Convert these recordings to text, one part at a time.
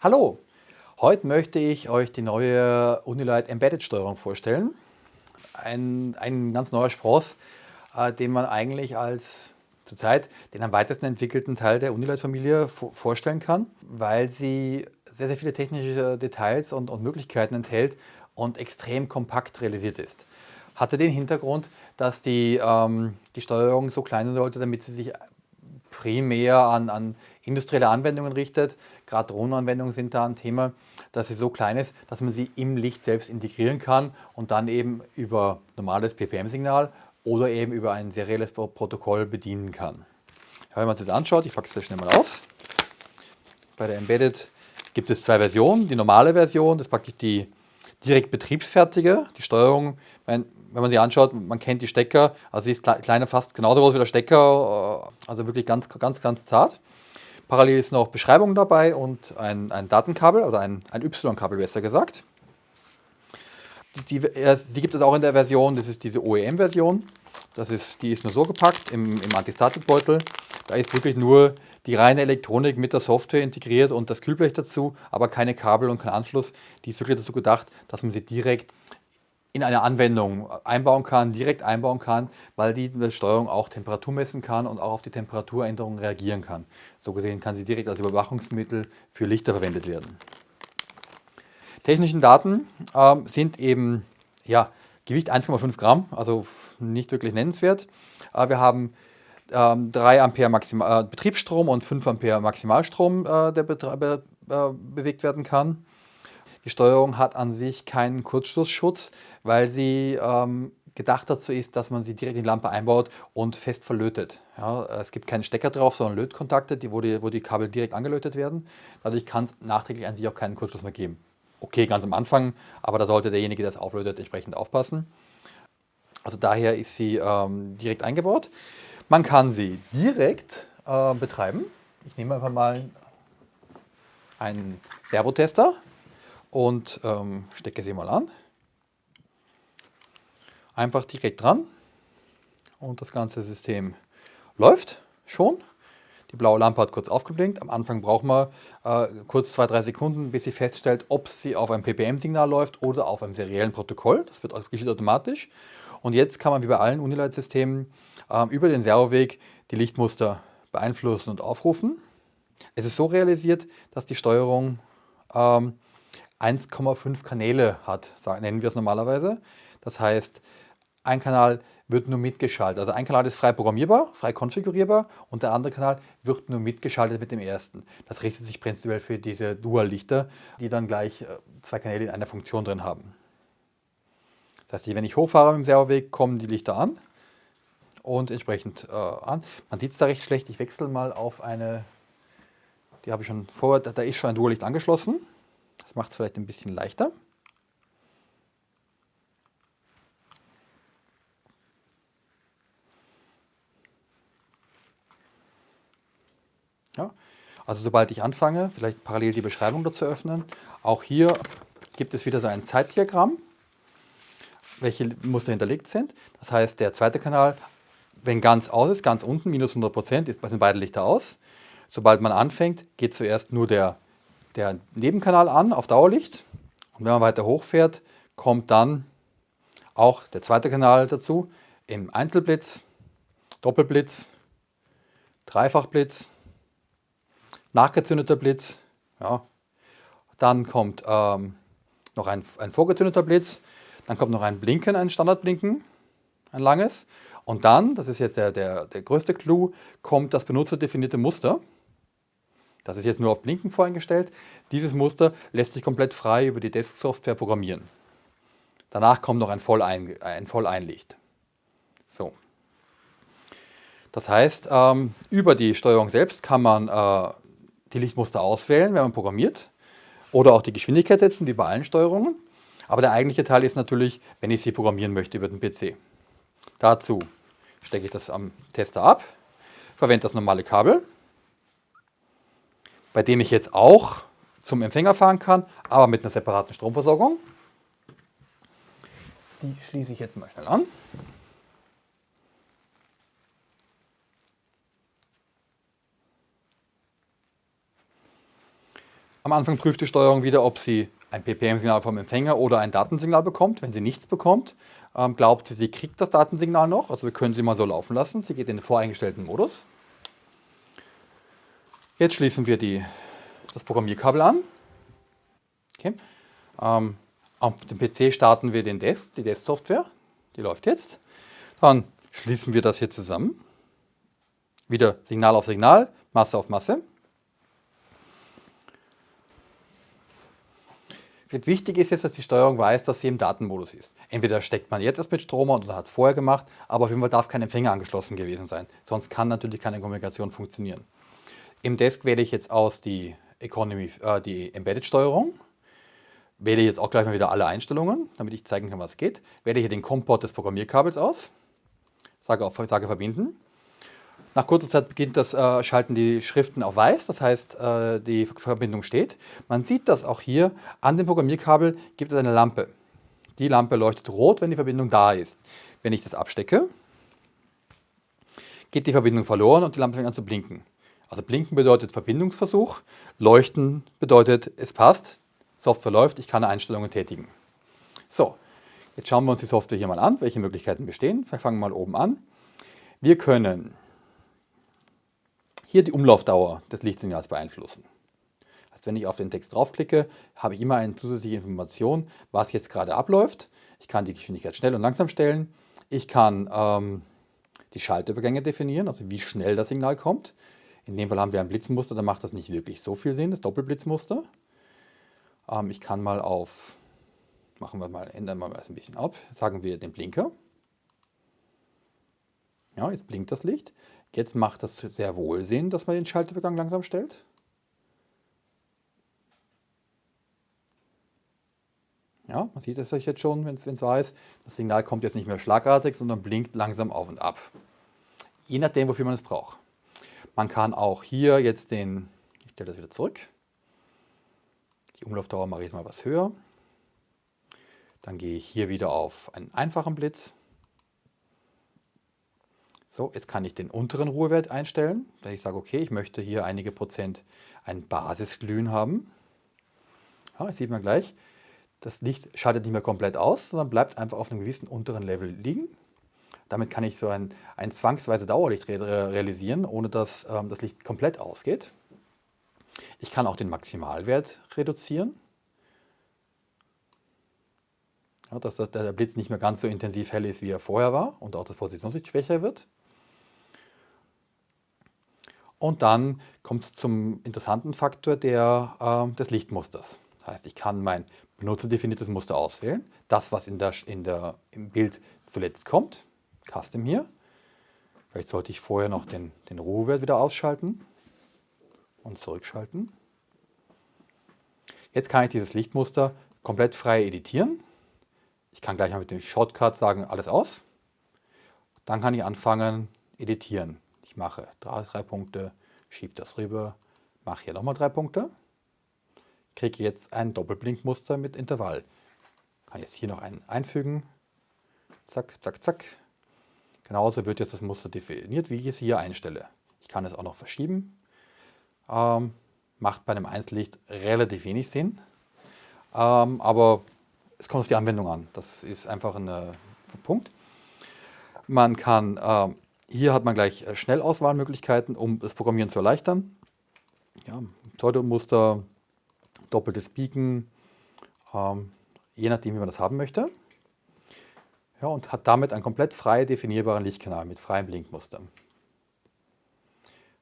Hallo, heute möchte ich euch die neue Unilight Embedded Steuerung vorstellen. Ein ganz neuer Spross, den man eigentlich als zurzeit den am weitesten entwickelten Teil der Unilight-Familie vorstellen kann, weil sie sehr, sehr viele technische Details und Möglichkeiten enthält und extrem kompakt realisiert ist. Hatte den Hintergrund, dass die Steuerung so klein sein sollte, damit sie sich primär an industrielle Anwendungen richtet. Gerade Drohnenanwendungen sind da ein Thema, dass sie so klein ist, dass man sie im Licht selbst integrieren kann und dann eben über normales PPM-Signal oder eben über ein serielles Protokoll bedienen kann. Ja, wenn man sich das anschaut, ich packe es schnell mal aus. Bei der Embedded gibt es zwei Versionen. Die normale Version, das ist praktisch die direkt betriebsfertige. Die Steuerung, wenn man sie anschaut, man kennt die Stecker, also sie ist kleiner, fast genauso groß wie der Stecker, also wirklich ganz, ganz, ganz zart. Parallel ist noch Beschreibung dabei und ein Datenkabel oder ein Y-Kabel besser gesagt. Die gibt es auch in der Version, das ist diese OEM-Version. Die ist nur so gepackt im Antistatikbeutel. Da ist wirklich nur die reine Elektronik mit der Software integriert und das Kühlblech dazu, aber keine Kabel und kein Anschluss. Die ist wirklich dazu gedacht, dass man sie direkt in eine Anwendung direkt einbauen kann, weil die Steuerung auch Temperatur messen kann und auch auf die Temperaturänderungen reagieren kann. So gesehen kann sie direkt als Überwachungsmittel für Lichter verwendet werden. Technischen Daten sind eben Gewicht 1,5 Gramm, also nicht wirklich nennenswert. Wir haben 3 Ampere Betriebsstrom und 5 Ampere Maximalstrom, der bewegt werden kann. Die Steuerung hat an sich keinen Kurzschlussschutz, weil sie gedacht dazu ist, dass man sie direkt in die Lampe einbaut und fest verlötet. Ja, es gibt keinen Stecker drauf, sondern Lötkontakte, wo die Kabel direkt angelötet werden. Dadurch kann es nachträglich an sich auch keinen Kurzschluss mehr geben. Okay, ganz am Anfang, aber da sollte derjenige, der es auflötet, entsprechend aufpassen. Also daher ist sie direkt eingebaut. Man kann sie direkt betreiben. Ich nehme einfach mal einen Servotester und stecke sie mal an. Einfach direkt dran und das ganze System läuft schon. Die blaue Lampe hat kurz aufgeblinkt. Am Anfang braucht man kurz 2-3 Sekunden, bis sie feststellt, ob sie auf einem PPM-Signal läuft oder auf einem seriellen Protokoll. Das geschieht automatisch. Und jetzt kann man wie bei allen Unilight-Systemen über den Servoweg die Lichtmuster beeinflussen und aufrufen. Es ist so realisiert, dass die Steuerung 1,5 Kanäle hat, nennen wir es normalerweise. Das heißt, ein Kanal wird nur mitgeschaltet. Also ein Kanal ist frei programmierbar, frei konfigurierbar und der andere Kanal wird nur mitgeschaltet mit dem ersten. Das richtet sich prinzipiell für diese Dual-Lichter, die dann gleich 2 Kanäle in einer Funktion drin haben. Das heißt, wenn ich hochfahre mit dem Servoweg, kommen die Lichter an und entsprechend an. Man sieht es da recht schlecht. Ich wechsle mal auf eine, die habe ich schon vorher, da ist schon ein Dual-Licht angeschlossen. Das macht es vielleicht ein bisschen leichter. Ja, also sobald ich anfange, vielleicht parallel die Beschreibung dazu öffnen. Auch hier gibt es wieder so ein Zeitdiagramm, welche Muster hinterlegt sind. Das heißt, der zweite Kanal, wenn ganz aus ist, ganz unten, minus 100%, sind beide Lichter aus. Sobald man anfängt, geht zuerst nur der Nebenkanal an auf Dauerlicht. Und wenn man weiter hochfährt, kommt dann auch der zweite Kanal dazu im Einzelblitz, Doppelblitz, Dreifachblitz, nachgezündeter Blitz. Ja. Dann kommt noch ein vorgezündeter Blitz. Dann kommt noch ein Blinken, ein Standardblinken, ein langes. Und dann, das ist jetzt der größte Clou, kommt das benutzerdefinierte Muster. Das ist jetzt nur auf Blinken voreingestellt. Dieses Muster lässt sich komplett frei über die Desk-Software programmieren. Danach kommt noch ein Volleinlicht. So. Das heißt, über die Steuerung selbst kann man die Lichtmuster auswählen, wenn man programmiert. Oder auch die Geschwindigkeit setzen, wie bei allen Steuerungen. Aber der eigentliche Teil ist natürlich, wenn ich sie programmieren möchte über den PC. Dazu stecke ich das am Tester ab, verwende das normale Kabel, bei dem ich jetzt auch zum Empfänger fahren kann, aber mit einer separaten Stromversorgung. Die schließe ich jetzt mal schnell an. Am Anfang prüft die Steuerung wieder, ob sie ein PPM-Signal vom Empfänger oder ein Datensignal bekommt. Wenn sie nichts bekommt, glaubt sie, sie kriegt das Datensignal noch. Also wir können sie mal so laufen lassen. Sie geht in den voreingestellten Modus. Jetzt schließen wir das Programmierkabel an. Okay. Auf dem PC starten wir die Desk-Software. Die läuft jetzt. Dann schließen wir das hier zusammen. Wieder Signal auf Signal, Masse auf Masse. Wichtig ist jetzt, dass die Steuerung weiß, dass sie im Datenmodus ist. Entweder steckt man jetzt erst mit Strom an oder hat es vorher gemacht, aber auf jeden Fall darf kein Empfänger angeschlossen gewesen sein. Sonst kann natürlich keine Kommunikation funktionieren. Im Desk wähle ich jetzt aus die Embedded-Steuerung. Wähle jetzt auch gleich mal wieder alle Einstellungen, damit ich zeigen kann, was geht. Wähle hier den COM-Port des Programmierkabels aus. Sage verbinden. Nach kurzer Zeit beginnt schalten die Schriften auf weiß, das heißt, die Verbindung steht. Man sieht das auch hier, an dem Programmierkabel gibt es eine Lampe. Die Lampe leuchtet rot, wenn die Verbindung da ist. Wenn ich das abstecke, geht die Verbindung verloren und die Lampe fängt an zu blinken. Also blinken bedeutet Verbindungsversuch, leuchten bedeutet, es passt, Software läuft, ich kann Einstellungen tätigen. So, jetzt schauen wir uns die Software hier mal an, welche Möglichkeiten bestehen. Wir fangen mal oben an. Wir können hier die Umlaufdauer des Lichtsignals beeinflussen. Also wenn ich auf den Text draufklicke, habe ich immer eine zusätzliche Information, was jetzt gerade abläuft. Ich kann die Geschwindigkeit schnell und langsam stellen. Ich kann die Schaltübergänge definieren, also wie schnell das Signal kommt. In dem Fall haben wir ein Blitzmuster, da macht das nicht wirklich so viel Sinn, das Doppelblitzmuster. Ich kann mal ändern wir mal das ein bisschen ab, sagen wir den Blinker. Ja, jetzt blinkt das Licht. Jetzt macht das sehr wohl Sinn, dass man den Schaltübergang langsam stellt. Ja, man sieht es jetzt schon, wenn es weiß. Das Signal kommt jetzt nicht mehr schlagartig, sondern blinkt langsam auf und ab. Je nachdem, wofür man es braucht. Man kann auch hier jetzt ich stelle das wieder zurück. Die Umlaufdauer mache ich jetzt mal was höher. Dann gehe ich hier wieder auf einen einfachen Blitz. So, jetzt kann ich den unteren Ruhewert einstellen, da ich sage, okay, ich möchte hier einige Prozent ein Basisglühen haben. Ja, das sieht man gleich. Das Licht schaltet nicht mehr komplett aus, sondern bleibt einfach auf einem gewissen unteren Level liegen. Damit kann ich so ein zwangsweise Dauerlicht realisieren, ohne dass das Licht komplett ausgeht. Ich kann auch den Maximalwert reduzieren, ja, dass der Blitz nicht mehr ganz so intensiv hell ist, wie er vorher war und auch das Positionslicht schwächer wird. Und dann kommt es zum interessanten Faktor des Lichtmusters. Das heißt, ich kann mein benutzerdefiniertes Muster auswählen. Das, was im Bild zuletzt kommt. Custom hier. Vielleicht sollte ich vorher noch den Ruhewert wieder ausschalten und zurückschalten. Jetzt kann ich dieses Lichtmuster komplett frei editieren. Ich kann gleich mal mit dem Shortcut sagen, alles aus. Dann kann ich anfangen, editieren. Ich mache 3 Punkte, schiebe das rüber, mache hier nochmal 3 Punkte. Kriege jetzt ein Doppelblinkmuster mit Intervall. Kann jetzt hier noch einen einfügen. Zack, zack, zack. Genauso wird jetzt das Muster definiert, wie ich es hier einstelle. Ich kann es auch noch verschieben. Macht bei einem Einzellicht relativ wenig Sinn. Aber es kommt auf die Anwendung an. Das ist einfach ein Punkt. Man kann, hier hat man gleich Schnellauswahlmöglichkeiten, um das Programmieren zu erleichtern. Ja, Pseudomuster, doppeltes Pieken, je nachdem, wie man das haben möchte. Ja, und hat damit einen komplett frei definierbaren Lichtkanal mit freiem Blinkmuster.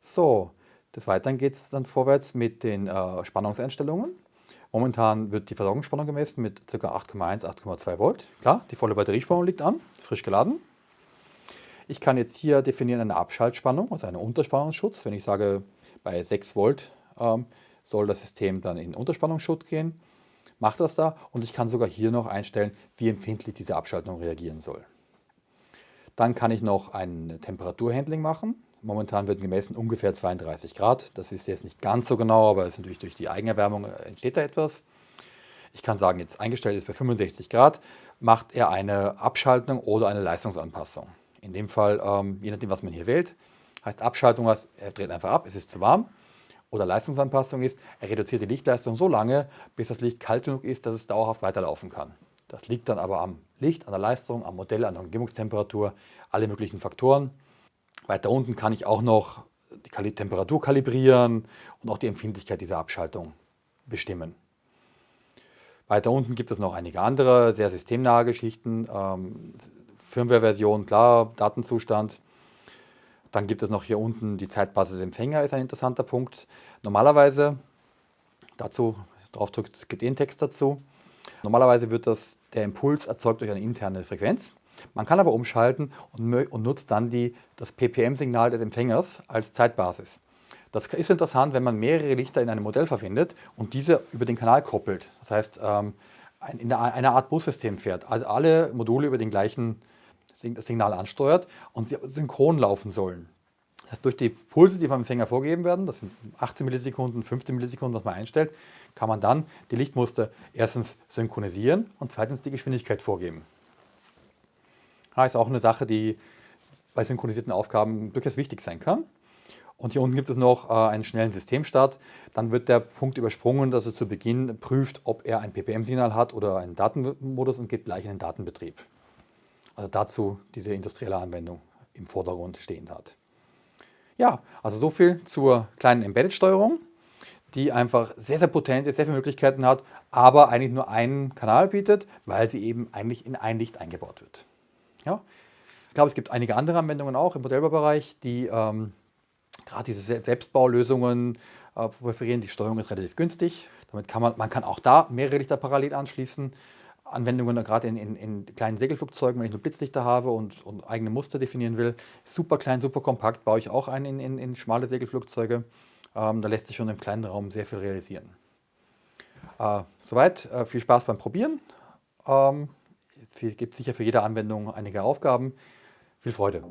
So, des Weiteren geht es dann vorwärts mit den Spannungseinstellungen. Momentan wird die Versorgungsspannung gemessen mit ca. 8,1, 8,2 Volt. Klar, die volle Batteriespannung liegt an, frisch geladen. Ich kann jetzt hier definieren eine Abschaltspannung, also einen Unterspannungsschutz. Wenn ich sage, bei 6 Volt soll das System dann in Unterspannungsschutz gehen, macht das da. Und ich kann sogar hier noch einstellen, wie empfindlich diese Abschaltung reagieren soll. Dann kann ich noch ein Temperaturhandling machen. Momentan wird gemessen ungefähr 32 Grad. Das ist jetzt nicht ganz so genau, aber ist natürlich durch die Eigenerwärmung entsteht da etwas. Ich kann sagen, jetzt eingestellt ist bei 65 Grad, macht er eine Abschaltung oder eine Leistungsanpassung. In dem Fall, je nachdem, was man hier wählt, heißt Abschaltung, er dreht einfach ab, es ist zu warm. oder Leistungsanpassung ist, er reduziert die Lichtleistung so lange, bis das Licht kalt genug ist, dass es dauerhaft weiterlaufen kann. Das liegt dann aber am Licht, an der Leistung, am Modell, an der Umgebungstemperatur, alle möglichen Faktoren. Weiter unten kann ich auch noch die Temperatur kalibrieren und auch die Empfindlichkeit dieser Abschaltung bestimmen. Weiter unten gibt es noch einige andere, sehr systemnahe Geschichten. Firmware-Version, klar, Datenzustand. Dann gibt es noch hier unten die Zeitbasis Empfänger, ist ein interessanter Punkt. Normalerweise, dazu drauf drückt, es gibt einen Text dazu. Normalerweise wird der Impuls erzeugt durch eine interne Frequenz. Man kann aber umschalten und nutzt dann das PPM-Signal des Empfängers als Zeitbasis. Das ist interessant, wenn man mehrere Lichter in einem Modell verwendet und diese über den Kanal koppelt. Das heißt, in einer Art Bussystem fährt, also alle Module über den gleichen Signal ansteuert und sie synchron laufen sollen. Das heißt, durch die Pulse, die vom Empfänger vorgegeben werden, das sind 18 Millisekunden, 15 Millisekunden, was man einstellt, kann man dann die Lichtmuster erstens synchronisieren und zweitens die Geschwindigkeit vorgeben. Das ist auch eine Sache, die bei synchronisierten Aufgaben durchaus wichtig sein kann. Und hier unten gibt es noch einen schnellen Systemstart. Dann wird der Punkt übersprungen, dass er zu Beginn prüft, ob er ein PPM-Signal hat oder einen Datenmodus und geht gleich in den Datenbetrieb. Also dazu diese industrielle Anwendung im Vordergrund stehend hat. Ja, also so viel zur kleinen Embedded-Steuerung, die einfach sehr, sehr potent ist, sehr viele Möglichkeiten hat, aber eigentlich nur einen Kanal bietet, weil sie eben eigentlich in ein Licht eingebaut wird. Ja? Ich glaube, es gibt einige andere Anwendungen auch im Modellbaubereich, die gerade diese Selbstbaulösungen präferieren. Die Steuerung ist relativ günstig. Damit man kann auch da mehrere Lichter parallel anschließen. Anwendungen gerade in kleinen Segelflugzeugen, wenn ich nur Blitzlichter habe und eigene Muster definieren will. Super klein, super kompakt, baue ich auch ein in schmale Segelflugzeuge. Da lässt sich schon im kleinen Raum sehr viel realisieren. Soweit, viel Spaß beim Probieren. Gibt sicher für jede Anwendung einige Aufgaben. Viel Freude!